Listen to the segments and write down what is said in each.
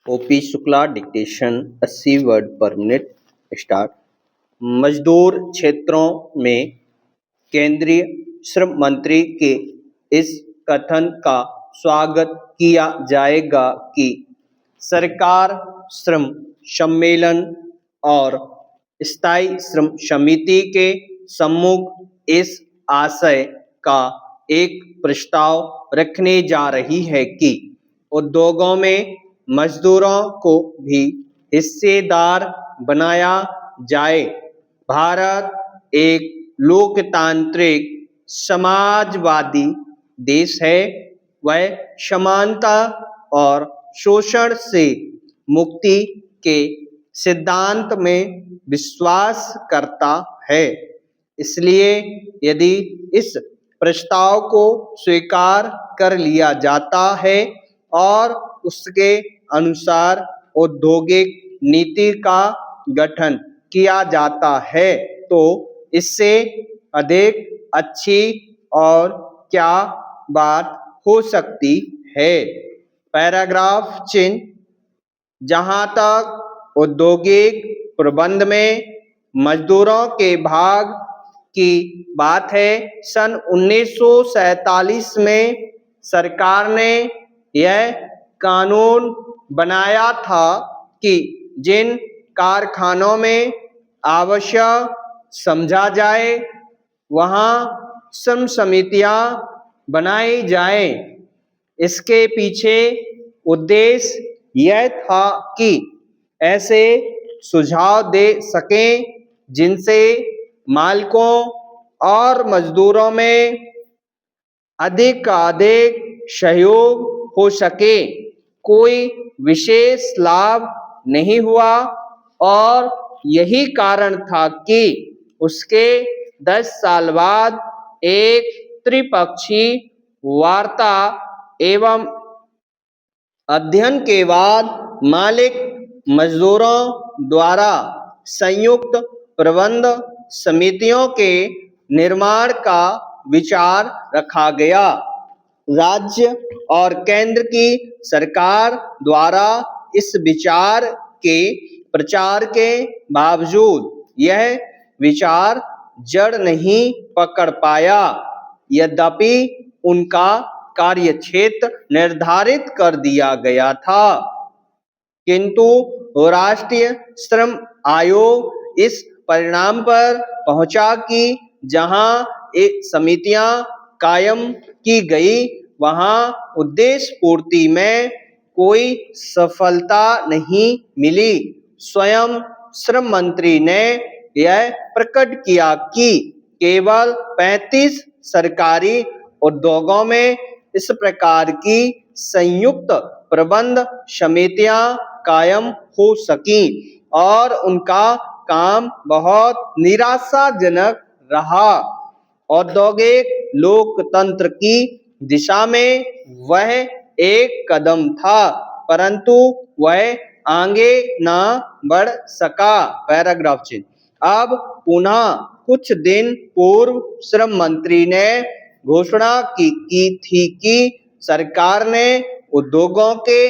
OP Shukla dictation 80 word पर minute start. मजदूर क्षेत्रों में केंद्रीय श्रम मंत्री के इस कथन का स्वागत किया जाएगा कि सरकार श्रम सम्मेलन और स्थायी श्रम समिति के सम्मुख इस आशय का एक प्रस्ताव रखने जा रही है कि उद्योगों में मजदूरों को भी हिस्सेदार बनाया जाए। भारत एक लोकतांत्रिक समाजवादी देश है। वह समानता और शोषण से मुक्ति के सिद्धांत में विश्वास करता है। इसलिए यदि इस प्रस्ताव को स्वीकार कर लिया जाता है और उसके अनुसार औद्योगिक नीति का गठन किया जाता है तो इससे अधिक अच्छी और क्या बात हो सकती है। पैराग्राफ चिन्ह। जहां तक औद्योगिक प्रबंध में मजदूरों के भाग की बात है, सन 1947 में सरकार ने यह कानून बनाया था कि जिन कारखानों में आवश्यक समझा जाए वहां श्रम समितियां बनाई जाएं। इसके पीछे उद्देश्य यह था कि ऐसे सुझाव दे सकें जिनसे मालिकों और मजदूरों में अधिक सहयोग हो सके। कोई विशेष लाभ नहीं हुआ और यही कारण था कि उसके 10 साल बाद एक त्रिपक्षीय वार्ता एवं अध्ययन के बाद मालिक मजदूरों द्वारा संयुक्त प्रबंध समितियों के निर्माण का विचार रखा गया। राज्य और केंद्र की सरकार द्वारा इस विचार के प्रचार के बावजूद यह विचार जड़ नहीं पकड़ पाया। यद्यपि उनका कार्यक्षेत्र निर्धारित कर दिया गया था, किंतु राष्ट्रीय श्रम आयोग इस परिणाम पर पहुंचा कि जहां एक समितियां कायम की गई वहां उद्देश्य पूर्ति में कोई सफलता नहीं मिली। स्वयं श्रम मंत्री ने यह प्रकट किया कि केवल 35 सरकारी उद्योगों में इस प्रकार की संयुक्त प्रबंध समितियां कायम हो सकी और उनका काम बहुत निराशाजनक रहा। औद्योगिक लोकतंत्र की दिशा में वह एक कदम था, परंतु वह आगे ना बढ़ सका। पैराग्राफ चिन्ह। अब पुनः कुछ दिन पूर्व श्रम मंत्री ने घोषणा की थी कि सरकार ने उद्योगों के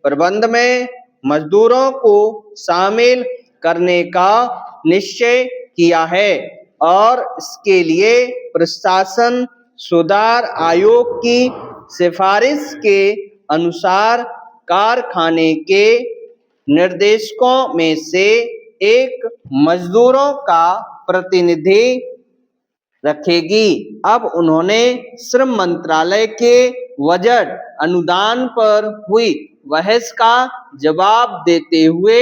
प्रबंध में मजदूरों को शामिल करने का निश्चय किया है और इसके लिए प्रशासन सुधार आयोग की सिफारिश के अनुसार कारखाने के निर्देशकों में से एक मजदूरों का प्रतिनिधि रखेगी। अब उन्होंने श्रम मंत्रालय के बजट अनुदान पर हुई बहस का जवाब देते हुए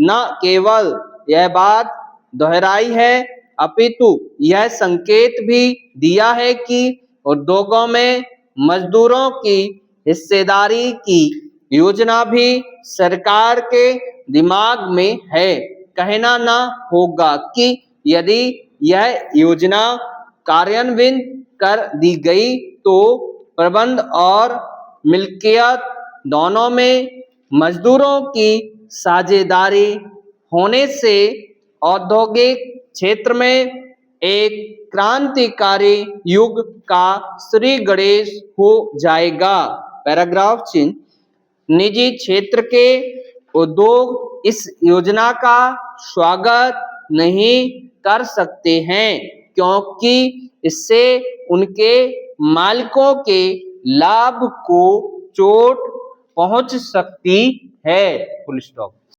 न केवल यह बात दोहराई है अपितु यह संकेत भी दिया है कि उद्योगों में मजदूरों की हिस्सेदारी की योजना भी सरकार के दिमाग में है। कहना न होगा कि यदि यह योजना कार्यान्वित कर दी गई तो प्रबंध और मिल्कियत दोनों में मजदूरों की साझेदारी होने से औद्योगिक क्षेत्र में एक क्रांतिकारी युग का श्री गणेश हो जाएगा। पैराग्राफ चिन्ह। निजी क्षेत्र के उद्योग इस योजना का स्वागत नहीं कर सकते हैं क्योंकि इससे उनके मालिकों के लाभ को चोट पहुंच सकती है। Full stop.